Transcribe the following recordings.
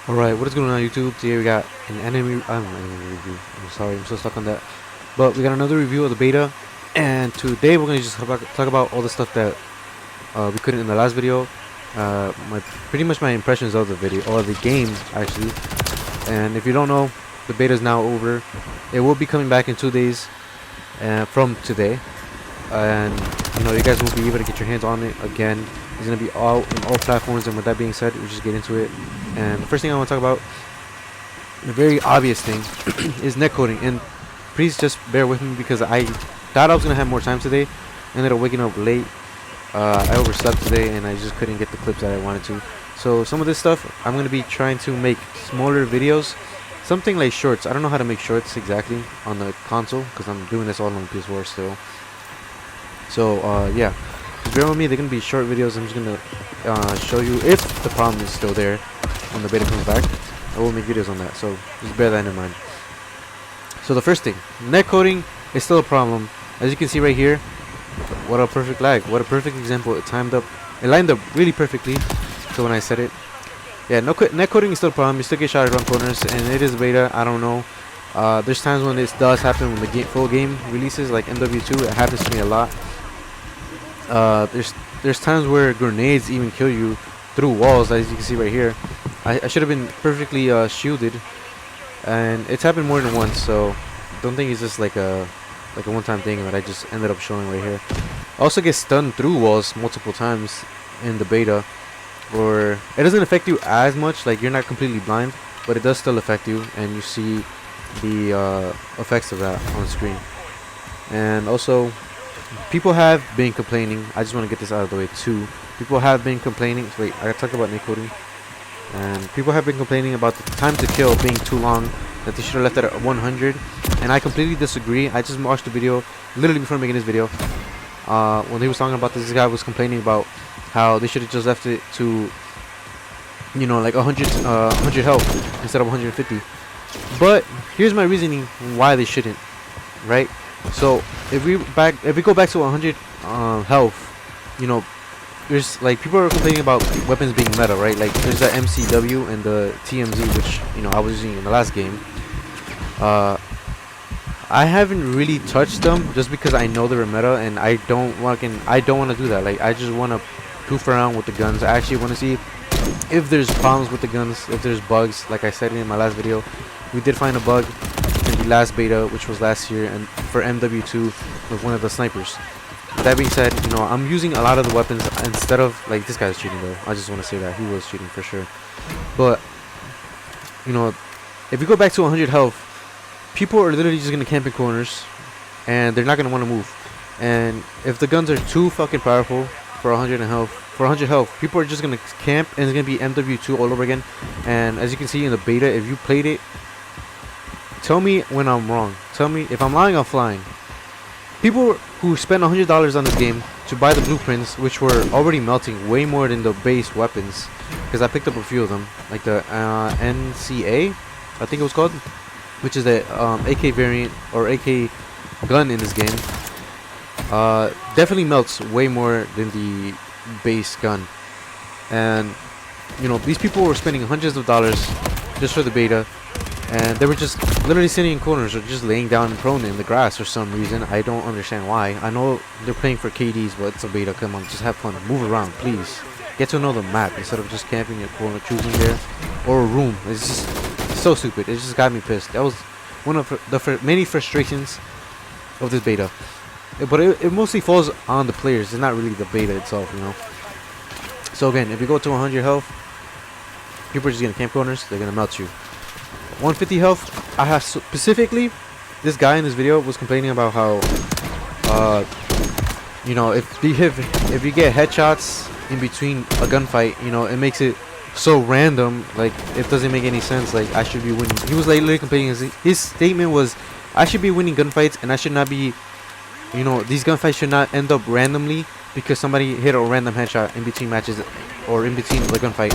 Alright, what is going on YouTube? Today we got an enemy, I don't know, enemy review. I'm sorry, I'm so stuck on that. But we got another review of the beta, and today we're going to just talk about all the stuff that we couldn't in the last video. Pretty much my impressions of the video, or the game actually. And if you don't know, the beta is now over. It will be coming back in 2 days from today. And you know, you guys will be able to get your hands on it again. It's going to be all in all platforms, and with that being said, we'll just get into it. And the first thing I want to talk about, the very obvious thing, is netcoding. And please just bear with me because I thought I was going to have more time today. Ended up waking up late. I overslept today and I just couldn't get the clips that I wanted to. So some of this stuff, I'm going to be trying to make smaller videos. Something like shorts. I don't know how to make shorts exactly on the console because I'm doing this all on PS4 still. So yeah, just bear with me. They're going to be short videos. I'm just going to show you if the problem is still there when the beta comes back. I will make videos on that, so just bear that in mind. So the first thing, netcoding is still a problem. As you can see right here, what a perfect lag, what a perfect example. It lined up really perfectly. So when I said it, yeah, netcoding is still a problem. You still get shot around corners, and it is beta. I don't know. There's times when this does happen when the full game releases, like MWIII. It happens to me a lot. There's times where grenades even kill you through walls, as you can see right here. I should have been perfectly shielded, and it's happened more than once. So don't think it's just like a one-time thing that I just ended up showing right here. I also get stunned through walls multiple times in the beta, or it doesn't affect you as much. Like, you're not completely blind, but it does still affect you, and you see the effects of that on the screen. And also, people have been complaining. I just want to get this out of the way too. People have been complaining. Wait, I gotta talk about netcoding. And people have been complaining about the time to kill being too long, that they should have left it at 100. And I completely disagree. I just watched the video literally before making this video. When he was talking about this guy was complaining about how they should have just left it to, you know, like 100 health instead of 150. But here's my reasoning why they shouldn't, right? So if we go back to 100 health, you know, there's like, people are complaining about weapons being meta, right? Like, there's the MCW and the TMZ, which, you know, I was using in the last game. I haven't really touched them just because I know they're meta, and I don't want to do that. Like, I just want to goof around with the guns. I actually want to see if there's problems with the guns, if there's bugs. Like I said in my last video, we did find a bug in the last beta, which was last year, and for MW2 with one of the snipers. That being said, you know, I'm using a lot of the weapons instead of, like, this guy's cheating though. I just want to say that he was cheating for sure. But you know, if we go back to 100 health, people are literally just gonna camp in corners, and they're not gonna want to move. And if the guns are too fucking powerful for 100 health, people are just gonna camp, and it's gonna be MW2 all over again. And as you can see in the beta, if you played it, tell me when I'm wrong. Tell me if I'm lying. I'm flying. People who spent $100 on this game to buy the blueprints, which were already melting way more than the base weapons, because I picked up a few of them, like the NCA, I think it was called, which is the AK variant or AK gun in this game. Definitely melts way more than the base gun. And you know, these people were spending hundreds of dollars just for the beta, and they were just literally sitting in corners or just laying down prone in the grass for some reason. I don't understand why. I know they're playing for KDs, but it's a beta. Come on, just have fun. Move around, please. Get to know the map instead of just camping in a corner, choosing there, or a room. It's just so stupid. It just got me pissed. That was one of the many frustrations of this beta. But it mostly falls on the players. It's not really the beta itself, you know. So again, if you go to 100 health, people are just gonna camp corners. They're gonna melt you. 150 health, I have specifically, this guy in this video was complaining about how you know, if you get headshots in between a gunfight, you know, it makes it so random. Like, it doesn't make any sense. Like, I should be winning. He was like literally complaining. His statement was, I should be winning gunfights, and I should not be, you know, these gunfights should not end up randomly because somebody hit a random headshot in between matches or in between the gunfight,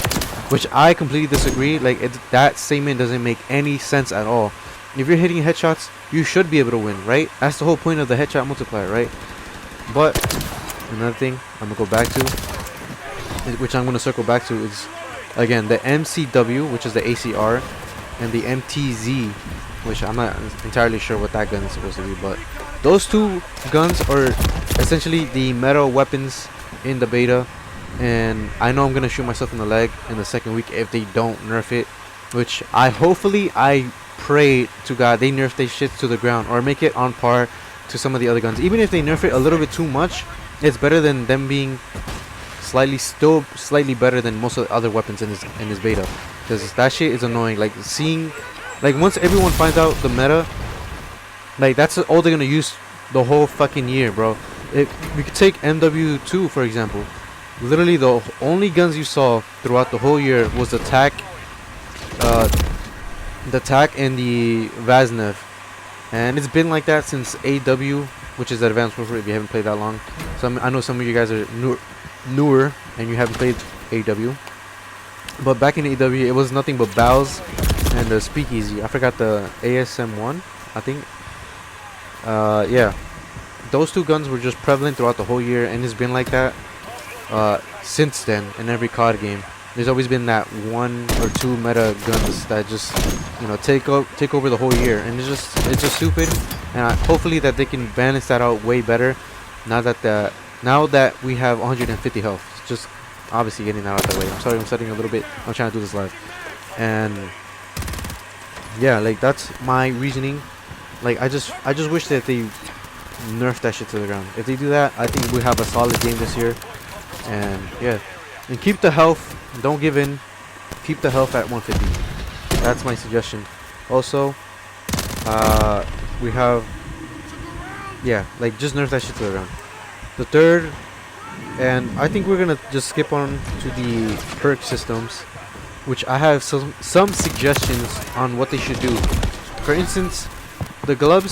which I completely disagree. Like, that statement doesn't make any sense at all. If you're hitting headshots, you should be able to win, right? That's the whole point of the headshot multiplier, right? But another thing I'm gonna go back to, which I'm gonna circle back to, is Again, the MCW, which is the ACR, and the MTZ, which I'm not entirely sure what that gun is supposed to be, but those two guns are essentially the meta weapons in the beta, and I know I'm gonna shoot myself in the leg in the second week if they don't nerf it, which I pray to God they nerf their shits to the ground or make it on par to some of the other guns. Even if they nerf it a little bit too much, it's better than them being slightly better than most of the other weapons in this beta, because that shit is annoying. Like seeing, like once everyone finds out the meta, like that's all they're gonna use the whole fucking year, bro. If we could take MWII for example, literally the only guns you saw throughout the whole year was the TAC, and the Vaznev, and it's been like that since AW, which is Advanced Warfare. If you haven't played that long, I know some of you guys are newer and you haven't played AW, but back in AW it was nothing but BALs and the Speakeasy. I forgot the ASM1, I think. Yeah, those two guns were just prevalent throughout the whole year, and it's been like that since then. In every COD game there's always been that one or two meta guns that just, you know, take over the whole year, and it's just stupid. And hopefully that they can balance that out way better now that we have 150 health. Just obviously getting that out of the way. I'm sorry I'm stuttering a little bit. I'm trying to do this live. And yeah, like that's my reasoning. Like I just wish that they nerf that shit to the ground. If they do that, I think we have a solid game this year. And yeah, and keep the health. Don't give in. Keep the health at 150. That's my suggestion. Also, we have, yeah, like just nerf that shit to the ground. The third, and I think we're gonna just skip on to the perk systems, which I have some suggestions on what they should do. For instance, the glove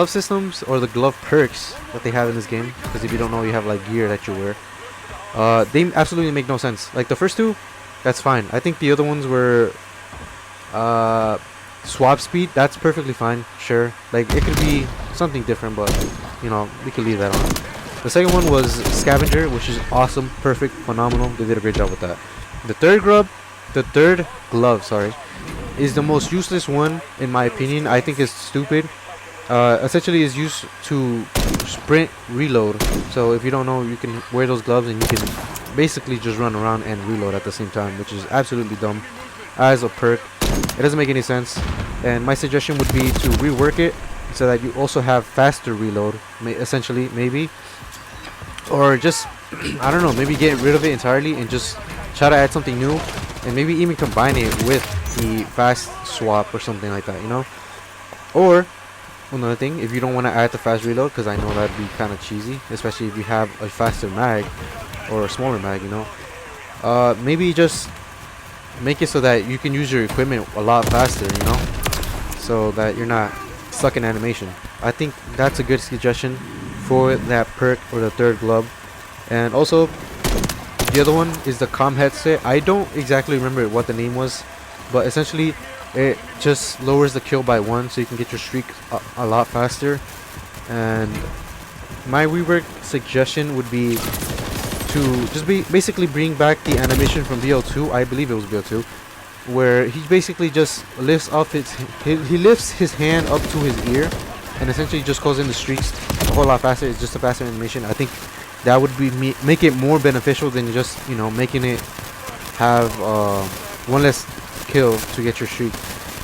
systems, or the glove perks that they have in this game, because if you don't know, you have like gear that you wear. They absolutely make no sense. Like the first two, that's fine. I think the other ones were swap speed. That's perfectly fine. Sure, like it could be something different, but you know, we could leave that on. The second one was scavenger, which is awesome, perfect, phenomenal. They did a great job with that. The third glove, sorry, is the most useless one in my opinion. I think it's stupid. Essentially is used to sprint reload. So if you don't know, you can wear those gloves and you can basically just run around and reload at the same time, which is absolutely dumb as a perk. It doesn't make any sense, and my suggestion would be to rework it so that you also have faster reload, essentially, maybe, or just I don't know, maybe get rid of it entirely and just try to add something new, and maybe even combine it with the fast swap or something like that, you know. Or another thing, if you don't want to add the fast reload, because I know that'd be kind of cheesy, especially if you have a faster mag or a smaller mag, you know, maybe just make it so that you can use your equipment a lot faster, you know, so that you're not stuck in animation. I think that's a good suggestion for that perk, or the third glove. And also the other one is the comm headset. I don't exactly remember what the name was, but essentially it just lowers the kill by 1, so you can get your streak a lot faster. And my rework suggestion would be to just basically bring back the animation from BL2. I believe it was BL2, where he basically just lifts his hand up to his ear, and essentially just calls in the streaks a whole lot faster. It's just a faster animation. I think that would be make it more beneficial than just, you know, making it have one less kill to get your streak.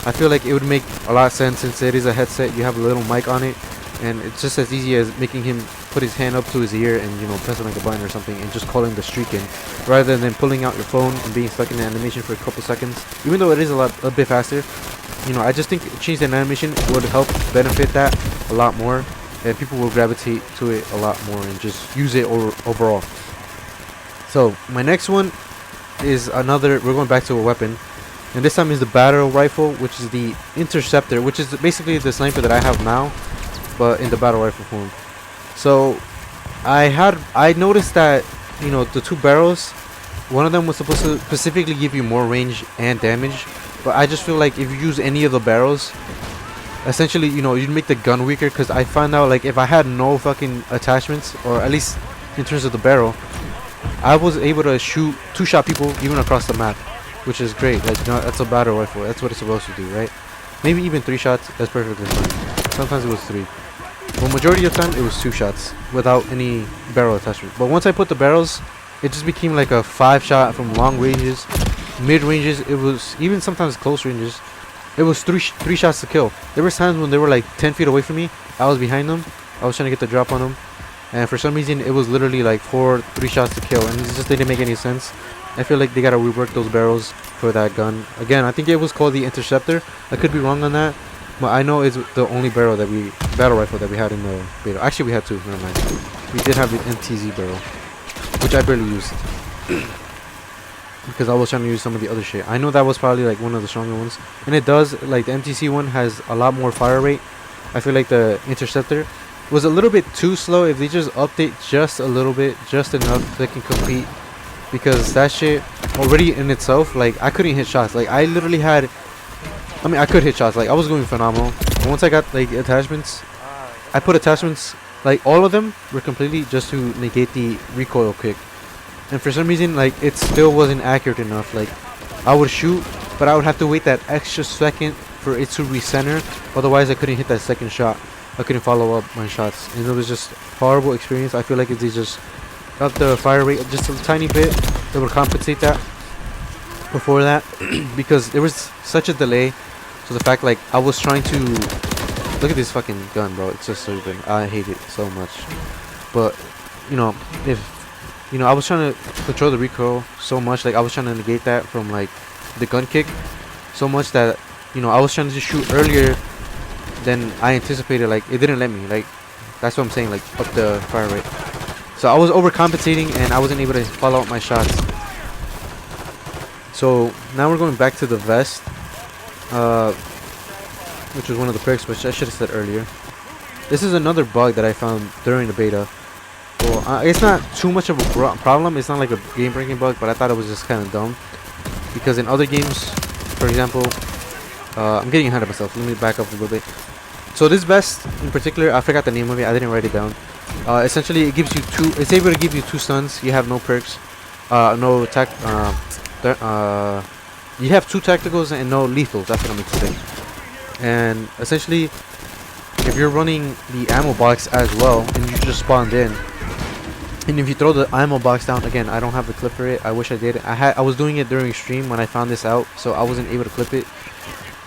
I feel like it would make a lot of sense, since it is a headset. You have a little mic on it, and it's just as easy as making him put his hand up to his ear and, you know, pressing like a button or something and just calling the streak in, rather than pulling out your phone and being stuck in the animation for a couple seconds. Even though it is a bit faster, you know, I just think changing the animation would help benefit that a lot more, and people will gravitate to it a lot more and just use it overall. So my next one is we're going back to a weapon, and this time is the battle rifle, which is the interceptor, which is basically the sniper that I have now, but in the battle rifle form. So I noticed that, you know, the two barrels, one of them was supposed to specifically give you more range and damage, but I just feel like if you use any of the barrels, essentially, you know, you'd make the gun weaker. Because I found out, like, if I had no fucking attachments, or at least in terms of the barrel, I was able to shoot two-shot people even across the map. which is great. Like, you know, that's a battle rifle. That's what it's supposed to do, right? Maybe even 3 shots. That's perfectly fine. Sometimes it was 3. Well, majority of the time it was 2 shots without any barrel attachment. But once I put the barrels, it just became like a 5 shot from long ranges, mid ranges. It was even sometimes close ranges. It was three shots to kill. There was times when they were like 10 feet away from me. I was behind them. I was trying to get the drop on them, and for some reason it was literally like 3 shots to kill, and it just didn't make any sense. I feel like they gotta rework those barrels for that gun. Again, I think it was called the Interceptor. I could be wrong on that, but I know it's the only battle rifle that we had in the beta. Actually, we had 2. Never mind. We did have the MTZ barrel, which I barely used because I was trying to use some of the other shit. I know that was probably like one of the stronger ones, and it does, like, the MTC one has a lot more fire rate. I feel like the Interceptor was a little bit too slow. If they just update just a little bit, just enough, they can compete. Because that shit already in itself, like, I couldn't hit shots. Like, I literally had, I mean, I could hit shots. Like, I was going phenomenal. And once I got like attachments, I put attachments, like all of them were completely just to negate the recoil kick. And for some reason, like, it still wasn't accurate enough. Like, I would shoot, but I would have to wait that extra second for it to recenter. Otherwise, I couldn't hit that second shot. I couldn't follow up my shots, and it was just horrible experience. I feel like if they just up the fire rate just a tiny bit, it would compensate that before that. Because there was such a delay. So the fact, like, I was trying to look at this fucking gun, bro. It's just so good. I hate it so much. But you know, if you know, I was trying to control the recoil so much. Like, I was trying to negate that from like the gun kick so much that, you know, I was trying to just shoot earlier than I anticipated. Like, it didn't let me. Like, that's what I'm saying. Like, up the fire rate. So I was overcompensating and I wasn't able to follow up my shots. So now we're going back to the vest, which was one of the perks, which I should have said earlier. This is another bug that I found during the beta. Well, it's not too much of a problem. It's not like a game-breaking bug, but I thought it was just kind of dumb. Because in other games, for example, I'm getting ahead of myself. Let me back up a little bit. So this vest in particular, I forgot the name of it. I didn't write it down. Essentially, it gives you 2. It's able to give you 2 stuns. You have no perks, no attack. You have 2 tacticals and no lethals. That's what I'm saying. And essentially, if you're running the ammo box as well, and you just spawned in, and if you throw the ammo box down, again, I don't have the clip for it. I wish I did. I was doing it during stream when I found this out, so I wasn't able to clip it.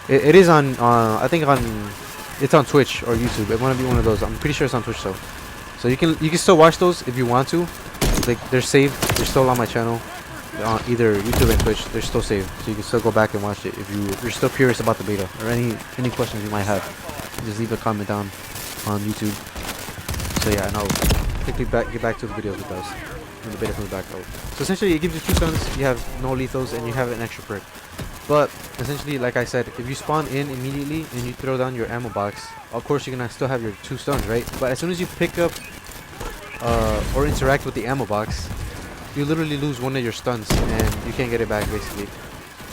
It is on, I think it's on Twitch or YouTube. It want to be one of those. I'm pretty sure it's on Twitch though. So you can still watch those if you want to. Like, they're saved. They're still on my channel, on either YouTube and Twitch. They're still saved, so you can still go back and watch it if you're still curious about the beta or any questions you might have. Just leave a comment down on YouTube. So yeah, and I'll quickly get back to the videos with us when the beta comes back out. So essentially, it gives you 2 stuns. You have no lethals, and you have an extra perk. But essentially, like I said, if you spawn in immediately and you throw down your ammo box, of course you're gonna still have your 2 stuns, right? But as soon as you pick up or interact with the ammo box, you literally lose one of your stuns and you can't get it back, basically.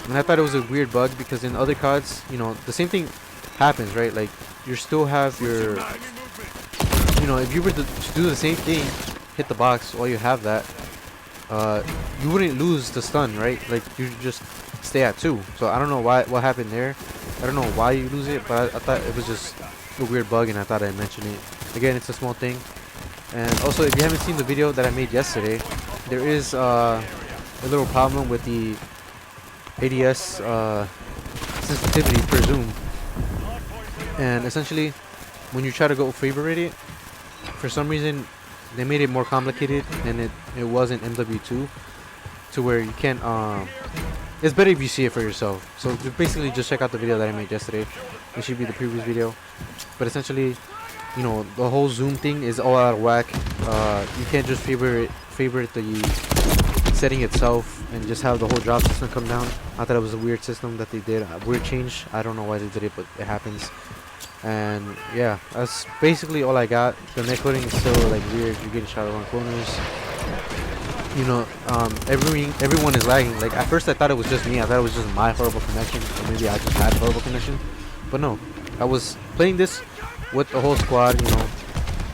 And I thought it was a weird bug because in other CODs, you know, the same thing happens, right? Like, you still have your, you know, if you were to do the same thing, hit the box while you have that, you wouldn't lose the stun, right? Like, you just stay at 2. So I don't know what happened there. I don't know why you lose it, but I thought it was just a weird bug, and I thought I'd mention it. Again, it's a small thing. And also, if you haven't seen the video that I made yesterday, there is a little problem with the ADS sensitivity per zoom. And essentially, when you try to go favorite it, for some reason they made it more complicated than it was in MWIII, to where you can't it's better if you see it for yourself. So basically, just check out the video that I made yesterday. It should be the previous video. But essentially, you know, the whole zoom thing is all out of whack. You can't just favorite the setting itself and just have the whole drop system come down. I thought it was a weird system that they did, a weird change. I don't know why they did it, but it happens. And yeah, that's basically all I got. The netcoding is still like weird. You're getting shot around corners. You know, everyone is lagging. Like, at first I thought it was just me. I thought it was just my horrible connection, or maybe I just had horrible connection. But no, I was playing this with the whole squad. You know,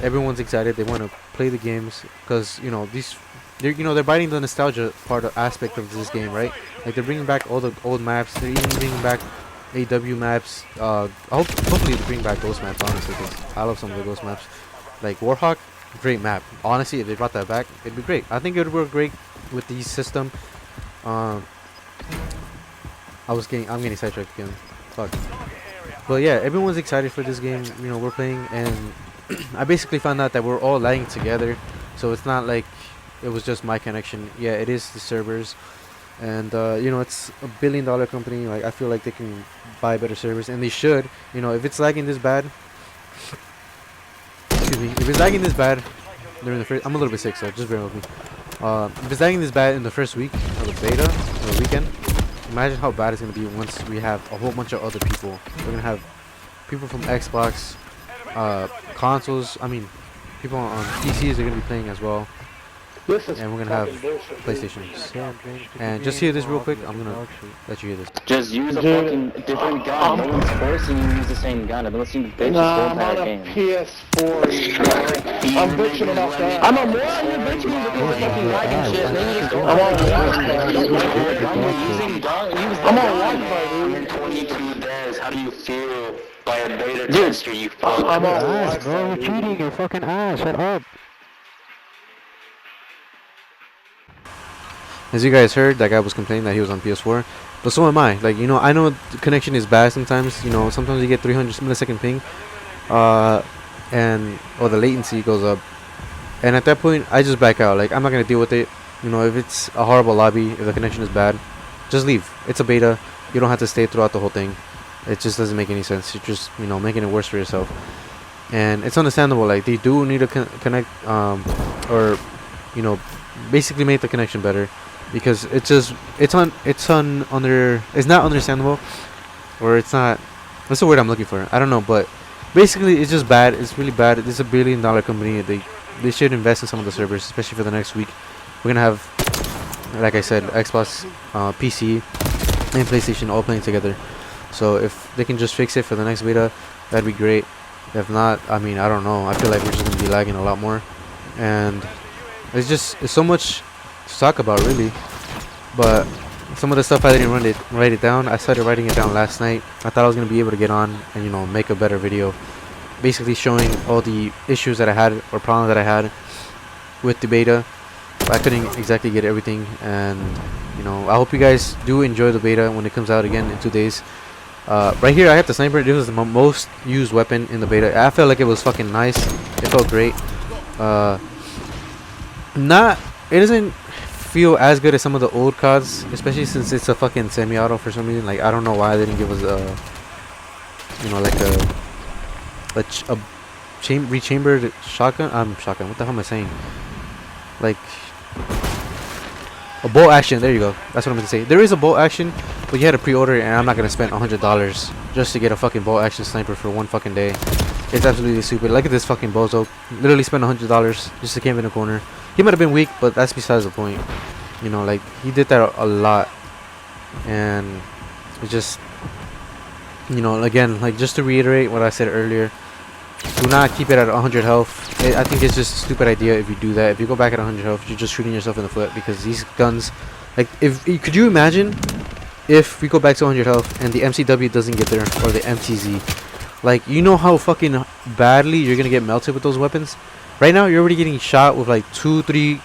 everyone's excited. They want to play the games because, you know, these they're biting the nostalgia part of aspect of this game, right? Like they're bringing back all the old maps. They're even bringing back AW maps. Hopefully they bring back ghost maps, honestly, because I love some of the ghost maps. Like Warhawk, great map. Honestly, if they brought that back, it'd be great. I think it would work great with the system. I'm getting sidetracked again. Fuck. But yeah, everyone's excited for this game. We're playing, and I basically found out that we're all lagging together. So it's not like it was just my connection. Yeah, it is the servers, and it's a billion-dollar company. Like I feel like they can buy better servers, and they should. If it's lagging this bad, excuse me, if it's lagging this bad during the first, I'm a little bit sick, so just bear with me. If it's lagging this bad in the first week of the beta or the weekend, imagine how bad it's gonna be once we have a whole bunch of other people. We're gonna have people from Xbox, consoles. I mean, people on PCs are gonna be playing as well. And we're gonna have PlayStations. And just hear this real quick. I'm gonna let you hear this. Just use a fucking different gun. No one's forcing you to use the same gun. I've been listening to bitches Nah, the I'm entire on a game. PS4. I'm bitching about that. I'm a moron. You're bitching about fucking lagging shit. I'm on Wi-Fi, I'm in dude. 22 days. How do you feel by a beta tester, you fuck? I'm on Ass, bro, Wi-Fi, you're cheating. You're fucking ass. Shut up. As you guys heard, that guy was complaining that he was on PS4, but so am I. Like, I know the connection is bad sometimes. Sometimes you get 300 millisecond ping, or the latency goes up, and at that point, I just back out. Like, I'm not gonna deal with it. If it's a horrible lobby, if the connection is bad, just leave. It's a beta. You don't have to stay throughout the whole thing. It just doesn't make any sense. You're just, making it worse for yourself, and it's understandable. Like, they do need to connect, or, basically make the connection better. Because it's not understandable, or it's not, what's the word I'm looking for? I don't know, but basically it's just bad. It's really bad. It's a billion-dollar company. They should invest in some of the servers, especially for the next week. We're gonna have, like I said, Xbox, PC, and PlayStation all playing together. So if they can just fix it for the next beta, that'd be great. If not, I mean, I don't know. I feel like we're just gonna be lagging a lot more, and it's so much to talk about, really. But some of the stuff I didn't write it down. I started writing it down last night. I thought I was gonna be able to get on and make a better video, basically showing all the issues that I had or problems that I had with the beta. But I couldn't exactly get everything, and I hope you guys do enjoy the beta when it comes out again in 2 days. Right here I have the sniper. This was the most used weapon in the beta. I felt like it was fucking nice. It felt great. It doesn't feel as good as some of the old CODs, especially since it's a fucking semi-auto for some reason. Like, I don't know why they didn't give us a rechambered shotgun. Shotgun. What the hell am I saying? Like a bolt action. There you go. That's what I'm gonna say. There is a bolt action, but you had to pre-order it, and I'm not gonna spend $100 just to get a fucking bolt action sniper for one fucking day. It's absolutely stupid. Look at this fucking bozo. Literally spent $100 just to camp in a corner. He might have been weak, but that's besides the point. Like, he did that a lot, and it just, again, like, just to reiterate what I said earlier, do not keep it at 100 health. I think it's just a stupid idea if you do that. If you go back at 100 health, you're just shooting yourself in the foot, because these guns, like, could you imagine if we go back to 100 health and the MCW doesn't get there, or the MTZ? Like, how fucking badly you're gonna get melted with those weapons? Right now, you're already getting shot with like 2-3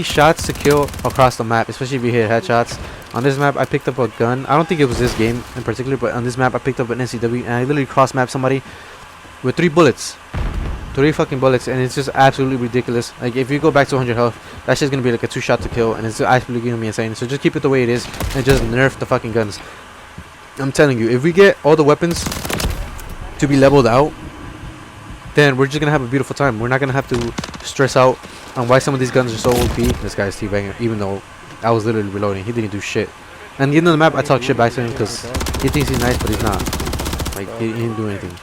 shots to kill across the map, especially if you hit headshots. On this map, I picked up a gun. I don't think it was this game in particular, but on this map, I picked up an NCW, and I literally cross-mapped somebody with 3 bullets. 3 fucking bullets, and it's just absolutely ridiculous. Like, if you go back to 100 health, that's just gonna be like a 2-shot to kill, and it's absolutely gonna be insane. So just keep it the way it is, and just nerf the fucking guns. I'm telling you, if we get all the weapons to be leveled out, then we're just gonna have a beautiful time. We're not gonna have to stress out on why some of these guns are so OP. This guy's teabagging, even though I was literally reloading. He didn't do shit. And at the end of the map, I talk shit back to him because he thinks he's nice, but he's not. Like, he didn't do anything.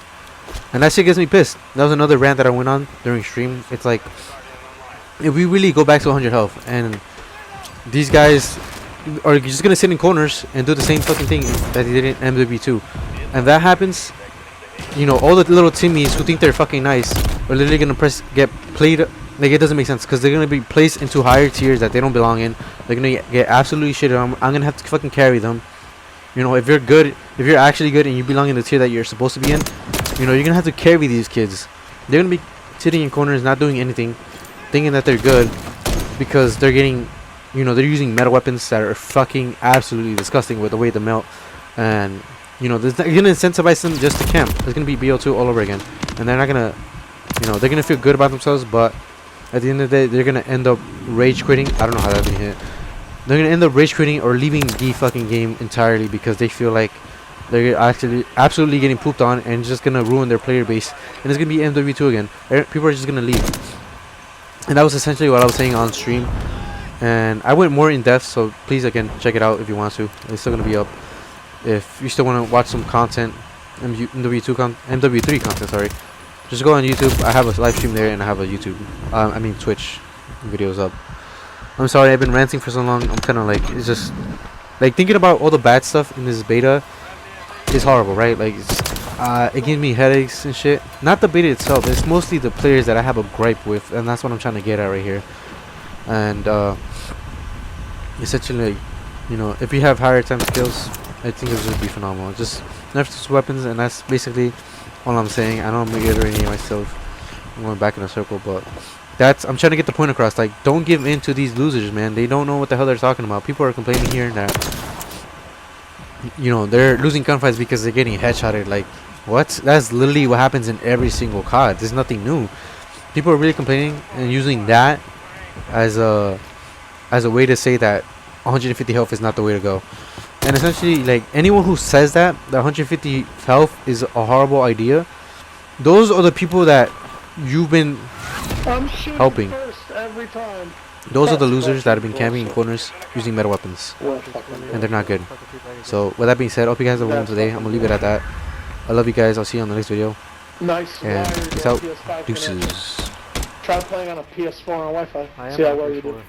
And that shit gets me pissed. That was another rant that I went on during stream. It's like, if we really go back to 100 health, and these guys are just gonna sit in corners and do the same fucking thing that they did in MWIII, and that happens, all the little Timmies who think they're fucking nice are literally gonna get played Like, it doesn't make sense because they're gonna be placed into higher tiers that they don't belong in. They're gonna get absolutely shitted on. I'm gonna have to fucking carry them. You know, if you're good, if you're actually good and you belong in the tier that you're supposed to be in, you know, you're gonna have to carry these kids. They're gonna be sitting in corners, not doing anything, thinking that they're good because they're getting, you know, they're using meta weapons that are fucking absolutely disgusting with the way they melt. And, you know, they're gonna incentivize them just to camp. It's gonna be BO2 all over again. And they're not gonna, you know, they're gonna feel good about themselves, but at the end of the day, they're gonna end up rage quitting. I don't know how that been hit. They're gonna end up rage quitting or leaving the fucking game entirely because they feel like they're actually absolutely getting pooped on and it's just gonna ruin their player base. And it's gonna be MW2 again. People are just gonna leave. And that was essentially what I was saying on stream. And I went more in depth, so please again check it out if you want to. It's still gonna be up. If you still want to watch some content, MW3 content, sorry. Just go on YouTube. I have a live stream there and I have a YouTube, I mean Twitch videos up. I'm sorry, I've been ranting for so long. I'm kind of like, it's just like thinking about all the bad stuff in this beta is horrible, right? Like, it gives me headaches and shit. Not the beta itself, it's mostly the players that I have a gripe with, and that's what I'm trying to get at right here. And essentially, you know, if you have higher time skills, I think this would be phenomenal. Just nerf those weapons, and that's basically all I'm saying. I know I'm reiterating myself. I'm going back in a circle, but I'm trying to get the point across. Like, don't give in to these losers, man. They don't know what the hell they're talking about. People are complaining here that, you know, they're losing gunfights because they're getting headshotted. Like, what? That's literally what happens in every single COD. There's nothing new. People are really complaining and using that as a way to say that 150 health is not the way to go. And essentially, like, anyone who says that 150 health is a horrible idea, those are the people that you've been helping. Every time. Those are the losers that have been camping in corners using meta weapons, and they're not good. So with that being said, I hope you guys have a wonderful today. I'm gonna leave it at that. I love you guys. I'll see you on the next video. Nice. And peace out. Deuces. Try playing on a PS4 on Wi-Fi. See how well you do.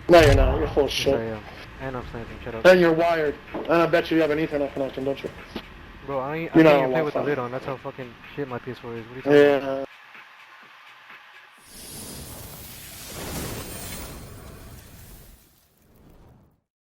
No, you're not. You're full of shit. And I'm sniping. Shut up. And you're wired. And I bet you have an Ethernet connection, don't you? Bro, I You can't know even play with the Wi-Fi. lid on. That's how fucking shit my PS4 is. What are you talking about? Yeah.